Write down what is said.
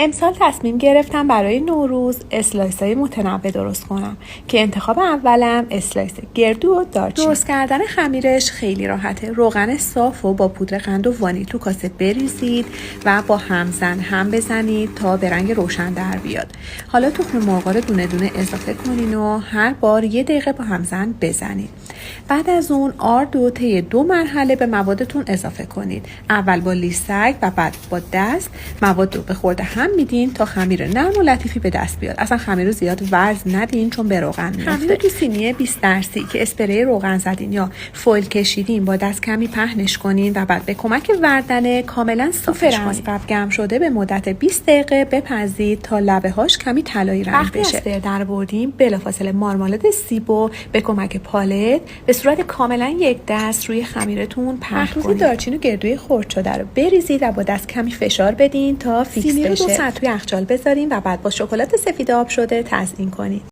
امسال تصمیم گرفتم برای نوروز اسلایس‌های متنوع درست کنم که انتخاب اولم اسلایس گردو و دارچین. درست کردن خمیرش خیلی راحته. روغن صاف و با پودر قند و وانیل تو کاسه بریزید و با همزن هم بزنید تا به رنگ روشن در بیاد. حالا تخم مرغ رو دونه دونه اضافه کنین و هر بار 1 دقیقه با همزن بزنید. بعد از اون آرد و طی 2 مرحله به موادتون اضافه کنید. اول با لیسک و بعد با دست مواد رو به خورده هم میدین تا خمیر نرم و لطیفی به دست بیاد. اصلا خمیر رو زیاد ورز ندین چون به روغن میافته. خمیر رو تو سینی 20 درصدی که اسپری روغن زدین یا فویل کشیدین با دست کمی پهنش کنین و بعد به کمک وردنه کاملا صافش کنین. قبل گرم شده به مدت 20 دقیقه بپزید تا لبه هاش کمی طلایی رنگ بشه. وقتی در بردیم بلافاصله مارمالاد سیبو به کمک پالت به صورت کاملا یک دست روی خمیرتون پهن کنید. دارچین و گردوی خرد شده رو بریزید و با دست کمی فشار بدین تا فیکس بشه. 2 ساعت توی یخچال بذارین و بعد با شکلات سفید آب شده تزیین کنید.